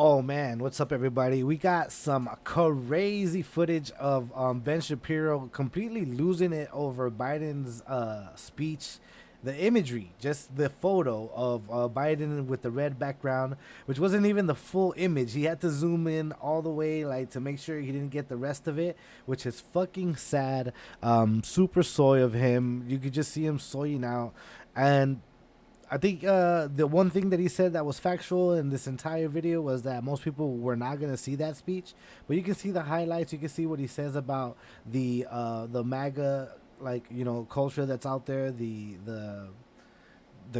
Oh man, what's up, everybody? We got some crazy footage of Ben Shapiro completely losing it over Biden's speech. The imagery, just the photo of Biden with the red background, which wasn't even the full image. He had to zoom in all the way, like to make sure he didn't get the rest of it, which is fucking sad. Super soy of him. You could just see him soying out, and I think the one thing that he said that was factual in this entire video was that most people were not gonna see that speech, but you can see the highlights. You can see what he says about the MAGA, like, culture that's out there, the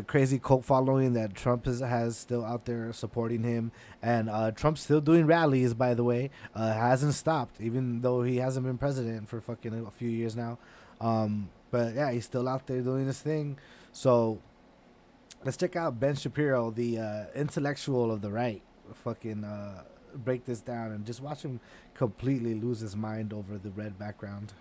crazy cult following that Trump has still out there supporting him, and Trump's still doing rallies. By the way, hasn't stopped even though he hasn't been president for fucking a few years now. But yeah, he's still out there doing his thing. So let's check out Ben Shapiro, the intellectual of the right. Fucking break this down and just watch him completely lose his mind over the red background.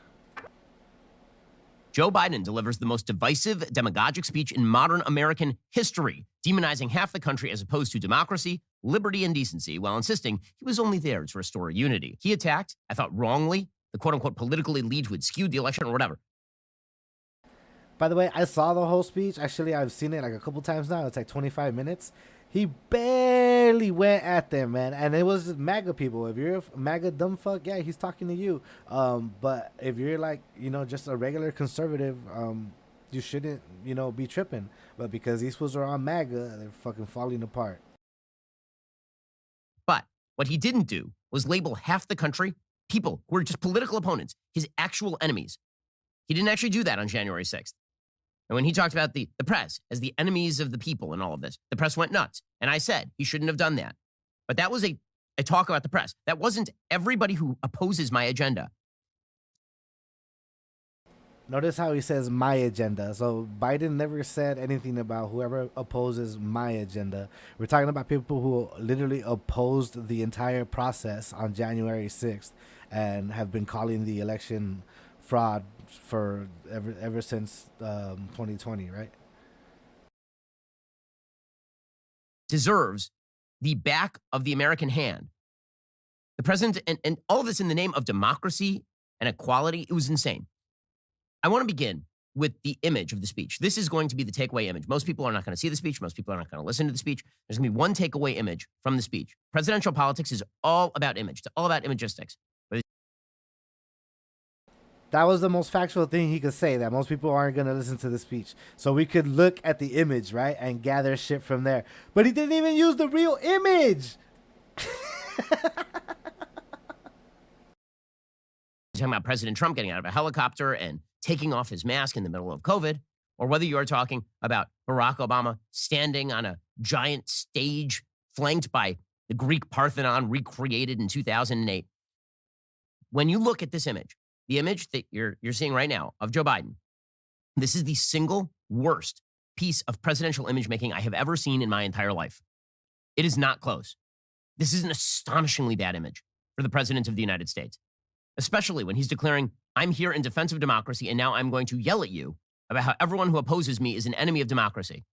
Joe Biden delivers the most divisive, demagogic speech in modern American history, demonizing half the country as opposed to democracy, liberty, and decency, while insisting he was only there to restore unity. He attacked, I thought wrongly, the quote-unquote political elite who had skewed the election or whatever. By the way, I saw the whole speech. Actually, I've seen it like a couple times now. It's like 25 minutes. He barely went at them, man. And it was just MAGA people. If you're a MAGA dumb fuck, yeah, he's talking to you. But if you're like, just a regular conservative, you shouldn't, be tripping. But because these fools are on MAGA, they're fucking falling apart. But what he didn't do was label half the country, people who were just political opponents, his actual enemies. He didn't actually do that on January 6th. And when he talked about the press as the enemies of the people and all of this, the press went nuts. And I said he shouldn't have done that. But that was a talk about the press. That wasn't everybody who opposes my agenda. Notice how he says my agenda. So Biden never said anything about whoever opposes my agenda. We're talking about people who literally opposed the entire process on January 6th and have been calling the election fraud for ever since 2020, right? Deserves the back of the American hand. The president, and all of this in the name of democracy and equality, it was insane. I want to begin with the image of the speech. This is going to be the takeaway image. Most people are not going to see the speech. Most people are not going to listen to the speech. There's going to be one takeaway image from the speech. Presidential politics is all about image. It's all about imagistics. That was the most factual thing he could say, that most people aren't going to listen to the speech. So we could look at the image, right, and gather shit from there. But he didn't even use the real image. Talking about President Trump getting out of a helicopter and taking off his mask in the middle of COVID, or whether you are talking about Barack Obama standing on a giant stage flanked by the Greek Parthenon recreated in 2008. When you look at this image, the image that you're seeing right now of Joe Biden, this is the single worst piece of presidential image making I have ever seen in my entire life. It is not close. This is an astonishingly bad image for the president of the United States, especially when he's declaring, I'm here in defense of democracy, and now I'm going to yell at you about how everyone who opposes me is an enemy of democracy.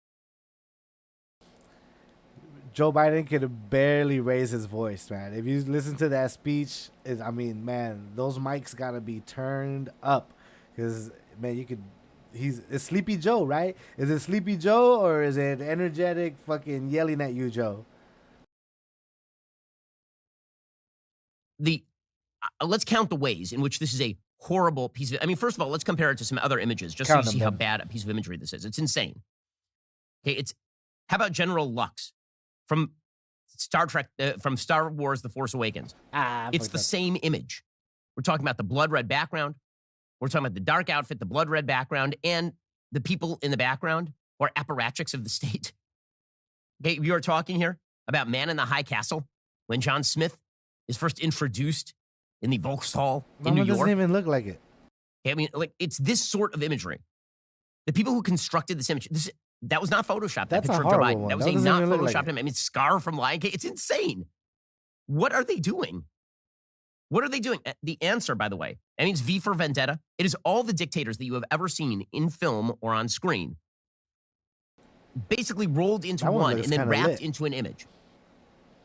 Joe Biden could barely raise his voice, man. If you listen to that speech, man, those mics got to be turned up. Because, man, it's Sleepy Joe, right? Is it Sleepy Joe or is it energetic fucking yelling at you, Joe? Let's count the ways in which this is a horrible piece of, first of all, let's compare it to some other images just so you see how bad a piece of imagery this is. It's insane. Okay, how about General Lux from Star Trek, from Star Wars: The Force Awakens? It's the same image. We're talking about the blood red background. We're talking about the dark outfit, the blood red background, and the people in the background or apparatchiks of the state. Okay, we are talking here about Man in the High Castle when John Smith is first introduced in the Vauxhall in New York. It doesn't even look like it. Okay, it's this sort of imagery. The people who constructed this image, that was not Photoshopped. That's that a picture of Joe horrible Biden. one. That was That a not doesn't even look Photoshopped like it. image. Scar from Lion King. It's insane. What are they doing? What are they doing? The answer, by the way, that means V for Vendetta. It is all the dictators that you have ever seen in film or on screen, basically rolled into one and then wrapped into an image.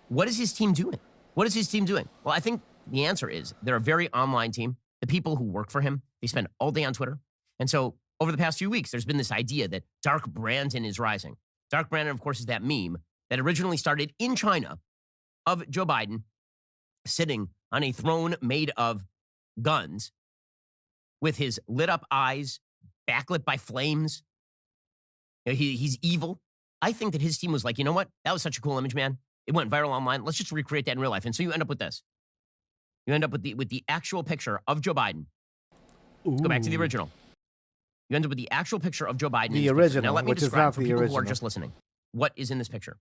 What is his team doing? What is his team doing? Well, I think the answer is they're a very online team. The people who work for him, they spend all day on Twitter. And so over the past few weeks, there's been this idea that Dark Brandon is rising. Dark Brandon, of course, is that meme that originally started in China of Joe Biden sitting on a throne made of guns with his lit up eyes, backlit by flames. You know, he's evil. I think that his team was like, you know what? That was such a cool image, man. It went viral online. Let's just recreate that in real life. And so you end up with this. You end up with the actual picture of Joe Biden. Let's go back to the original. You end up with the actual picture of Joe Biden. The original, now let me which is describe not for the people original. who are just listening what is in this picture.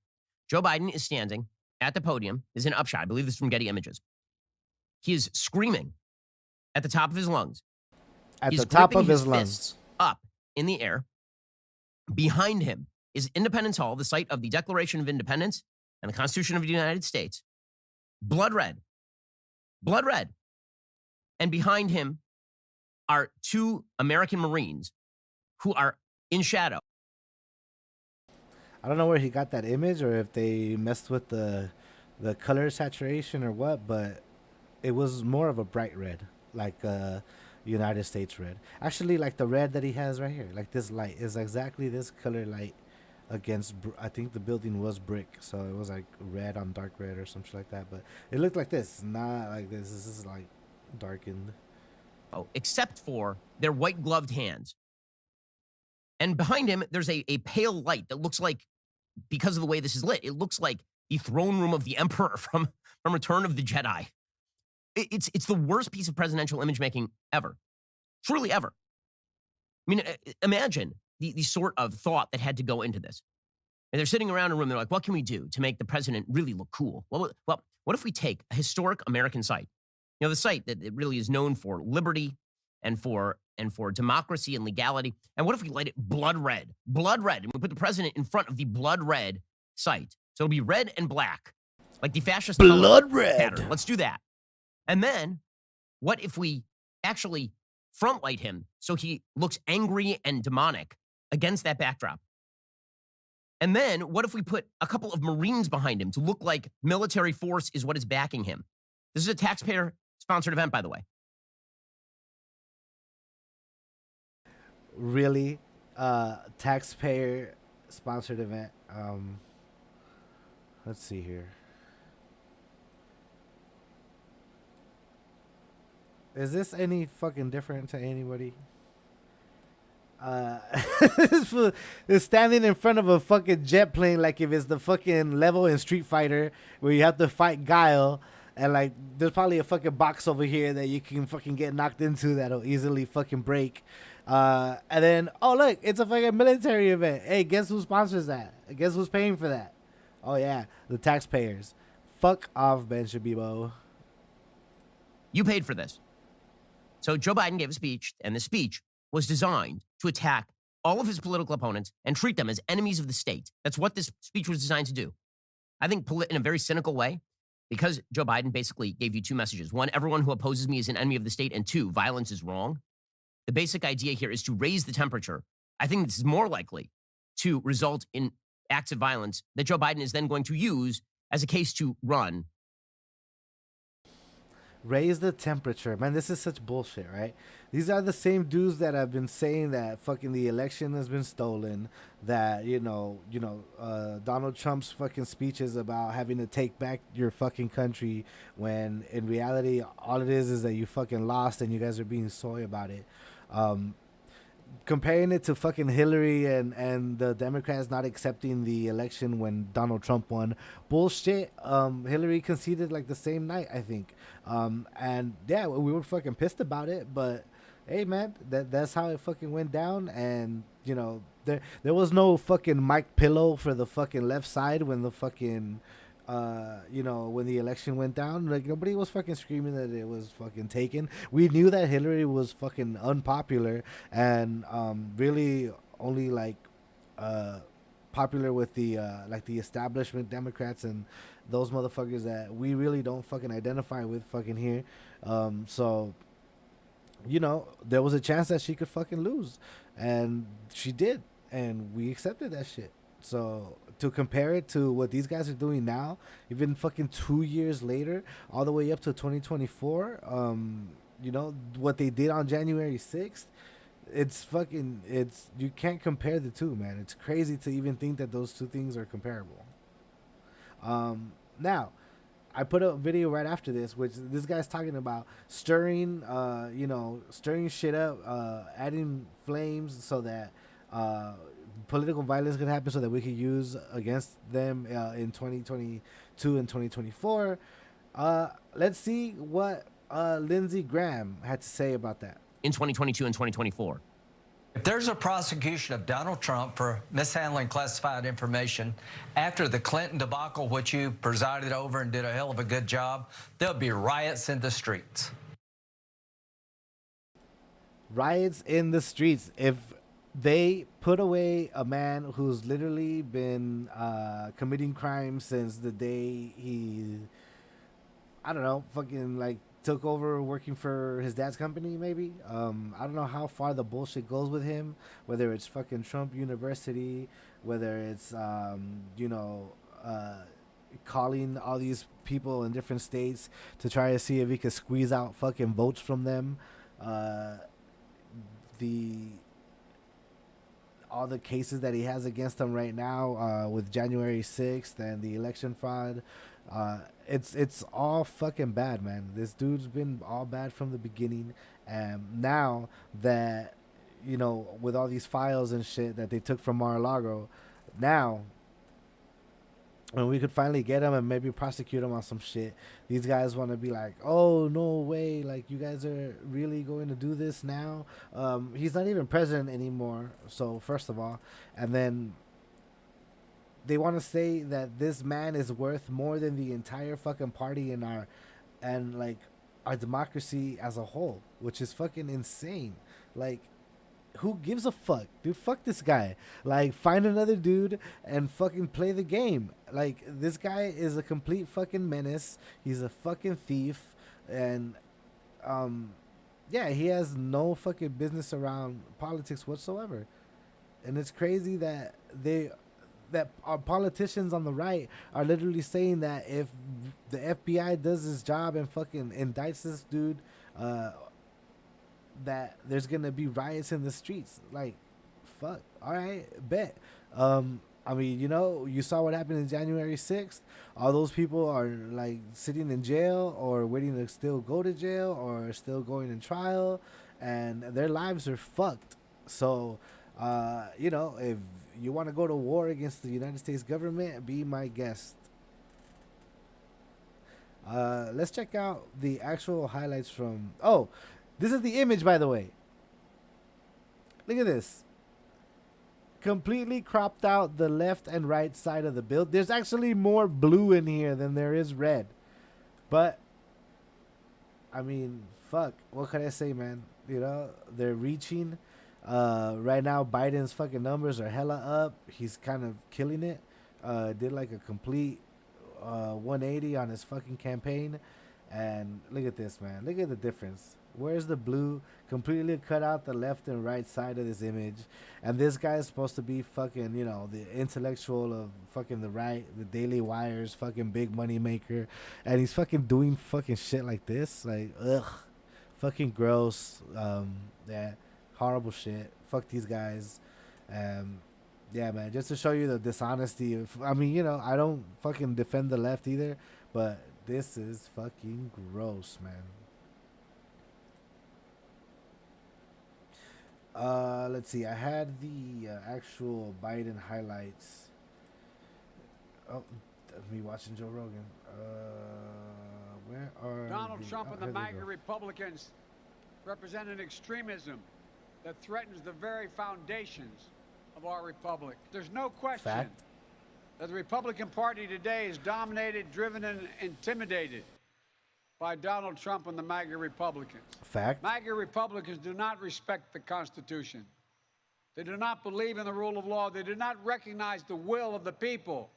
Joe Biden is standing at the podium. Is an upshot. I believe this is from Getty Images. He is screaming at the top of his lungs. At He's the top gripping of his fists lungs. up in the air. Behind him is Independence Hall, the site of the Declaration of Independence and the Constitution of the United States. Blood red. Blood red. And behind him are two American Marines who are in shadow. I don't know where he got that image or if they messed with the color saturation or what, but it was more of a bright red, like United States red. Actually, like the red that he has right here, like this light is exactly this color light against. I think the building was brick, so it was like red on dark red or something like that. But it looked like this, not like this. This is like darkened. Oh, except for their white gloved hands. And behind him, there's a pale light that looks like, because of the way this is lit, it looks like the throne room of the Emperor from Return of the Jedi. It's the worst piece of presidential image making ever. Truly ever. I mean, imagine the sort of thought that had to go into this. And they're sitting around a room, they're like, what can we do to make the president really look cool? Well, what if we take a historic American site? You know, the site that it really is known for liberty and for democracy and legality. And what if we light it blood red? Blood red. And we put the president in front of the blood red site. So it'll be red and black, like the fascist Blood color red pattern. Let's do that. And then what if we actually front light him so he looks angry and demonic against that backdrop? And then what if we put a couple of Marines behind him to look like military force is what is backing him? This is a taxpayer-sponsored event, by the way. Really, taxpayer sponsored event. Let's see here. Is this any fucking different to anybody? This fool is standing in front of a fucking jet plane like if it's the fucking level in Street Fighter where you have to fight Guile, and like there's probably a fucking box over here that you can fucking get knocked into that'll easily fucking break. And then, oh look, it's a fucking military event. Hey, guess who sponsors that? Guess who's paying for that? Oh yeah, the taxpayers. Fuck off, Ben Shabibo. You paid for this. So Joe Biden gave a speech, and the speech was designed to attack all of his political opponents and treat them as enemies of the state. That's what this speech was designed to do. I think in a very cynical way, because Joe Biden basically gave you two messages. One, everyone who opposes me is an enemy of the state. And two, violence is wrong. The basic idea here is to raise the temperature. I think this is more likely to result in acts of violence that Joe Biden is then going to use as a case to run. Raise the temperature. Man, this is such bullshit, right? These are the same dudes that have been saying that fucking the election has been stolen, that, Donald Trump's fucking speeches about having to take back your fucking country, when in reality, all it is that you fucking lost and you guys are being soy about it. Comparing it to fucking Hillary and the Democrats not accepting the election when Donald Trump won, bullshit. Hillary conceded like the same night, I think. And yeah, we were fucking pissed about it, but hey, man, that's how it fucking went down. And there was no fucking Mike Pillow for the fucking left side when the fucking when the election went down. Like, nobody was fucking screaming that it was fucking taken. We knew that Hillary was fucking unpopular and really only popular with the the establishment Democrats and those motherfuckers that we really don't fucking identify with fucking here. So there was a chance that she could fucking lose, and she did, and we accepted that shit. So to compare it to what these guys are doing now, even fucking 2 years later, all the way up to 2024, you know, what they did on January 6th, it's fucking, it's, you can't compare the two, man. It's crazy to even think that those two things are comparable. Now, I put a video right after this, which this guy's talking about stirring, you know, stirring shit up, adding flames so that political violence could happen, so that we could use against them in 2022 and 2024. Let's see what Lindsey Graham had to say about that. In 2022 and 2024. If there's a prosecution of Donald Trump for mishandling classified information after the Clinton debacle, which you presided over and did a hell of a good job, there'll be riots in the streets. Riots in the streets. If they put away a man who's literally been committing crimes since the day he, I don't know, fucking like took over working for his dad's company, maybe. I don't know how far the bullshit goes with him, whether it's fucking Trump University, whether it's, you know, calling all these people in different states to try to see if he could squeeze out fucking votes from them. All the cases that he has against him right now with January 6th and the election fraud, it's all fucking bad, man. This dude's been all bad from the beginning, and now that, you know, with all these files and shit that they took from Mar-a-Lago, now when we could finally get him and maybe prosecute him on some shit, these guys want to be like, oh, no way, like, you guys are really going to do this now? He's not even president anymore, so first of all. And then they want to say that this man is worth more than the entire fucking party in our democracy as a whole, which is fucking insane. Like, who gives a fuck, dude? Fuck this guy. Like, find another dude and fucking play the game. Like, this guy is a complete fucking menace. He's a fucking thief, and yeah, he has no fucking business around politics whatsoever. And it's crazy that our politicians on the right are literally saying that if the FBI does his job and fucking indicts this dude, that there's gonna be riots in the streets. Like, fuck. All right, bet. I mean, you know, you saw what happened in January 6th. All those people are like sitting in jail or waiting to still go to jail or still going in trial, and their lives are fucked. So, you know, if you want to go to war against the United States government, be my guest. Let's check out the actual highlights from. Oh, this is the image, by the way. Look at this. Completely cropped out the left and right side of the build. There's actually more blue in here than there is red. But, I mean, fuck. What can I say, man? You know, they're reaching. Right now, Biden's fucking numbers are hella up. He's kind of killing it. Did like a complete 180 on his fucking campaign. And look at this, man. Look at the difference. Where's the blue? Completely cut out the left and right side of this image. And this guy is supposed to be fucking, you know, the intellectual of fucking the right, the Daily Wire's fucking big money maker. And he's fucking doing fucking shit like this. Like, ugh. Fucking gross. Yeah. Horrible shit. Fuck these guys. Yeah, man. Just to show you the dishonesty of, I mean, you know, I don't fucking defend the left either, but this is fucking gross, man. Let's see. I had the actual Biden highlights. Oh, that's me watching Joe Rogan. Where are Donald Trump and the MAGA Republicans represent an extremism that threatens the very foundations of our republic. There's no question that the Republican Party today is dominated, driven, and intimidated by Donald Trump and the MAGA Republicans. Fact. MAGA Republicans do not respect the Constitution. They do not believe in the rule of law. They do not recognize the will of the people.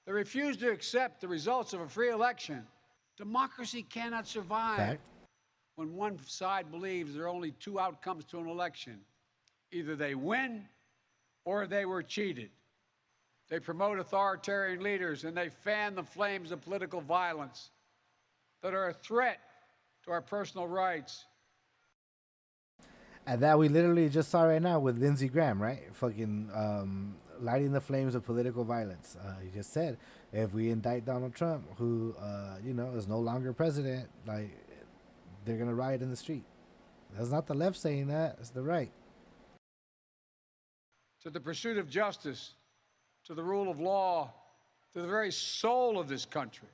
They refuse to accept the results of a free election. Democracy cannot survive when one side believes there are only two outcomes to an election. Either they win or they were cheated. They promote authoritarian leaders, and they fan the flames of political violence that are a threat to our personal rights. And that we literally just saw right now with Lindsey Graham, right? Fucking lighting the flames of political violence. He just said, if we indict Donald Trump, who is no longer president, like they're gonna riot in the street. That's not the left saying that; it's the right. To the pursuit of justice, to the rule of law, to the very soul of this country.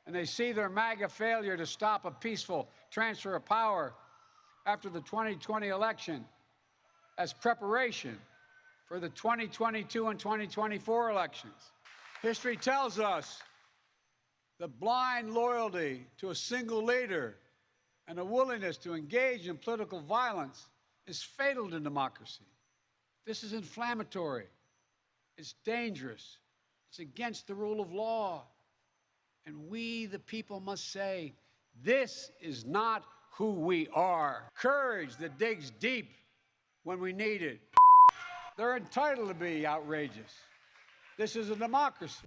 And they see their MAGA failure to stop a peaceful transfer of power after the 2020 election as preparation for the 2022 and 2024 elections. History tells us that blind loyalty to a single leader and a willingness to engage in political violence is fatal to democracy. This is inflammatory. It's dangerous. It's against the rule of law. And we, the people, must say, this is not who we are. Courage that digs deep when we need it. They're entitled to be outrageous. This is a democracy.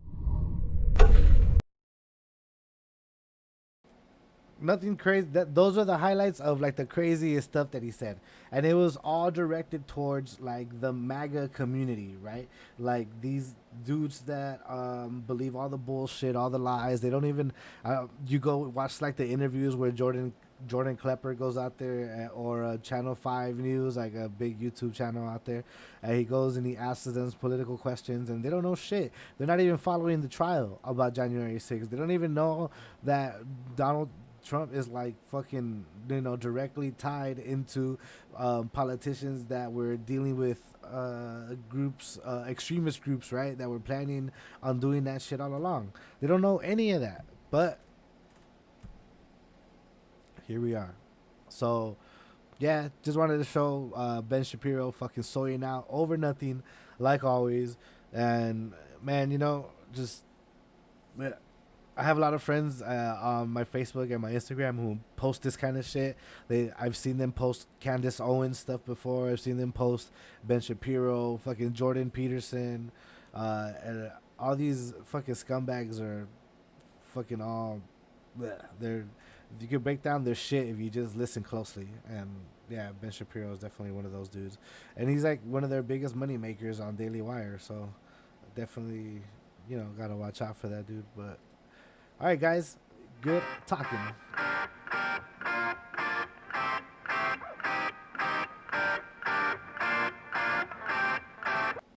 Nothing crazy. Those are the highlights of like the craziest stuff that he said, and it was all directed towards like the MAGA community, right? Like these dudes that believe all the bullshit, all the lies. They don't even. You go watch like the interviews where Jordan Klepper goes out there, or Channel 5 News, like a big YouTube channel out there. He goes and he asks them political questions, and they don't know shit. They're not even following the trial about January 6th. They don't even know that Donald Trump is like fucking, directly tied into politicians that were dealing with groups, extremist groups, right? That were planning on doing that shit all along. They don't know any of that, but here we are. So, yeah, just wanted to show Ben Shapiro fucking soying out over nothing, like always. And man, just I have a lot of friends on my Facebook and my Instagram who post this kind of shit. I've seen them post Candace Owens stuff before. I've seen them post Ben Shapiro, fucking Jordan Peterson, and all these fucking scumbags are fucking all. They're you can break down their shit if you just listen closely. And yeah, Ben Shapiro is definitely one of those dudes, and he's like one of their biggest money makers on Daily Wire. So definitely, gotta watch out for that dude. But all right, guys, good talking.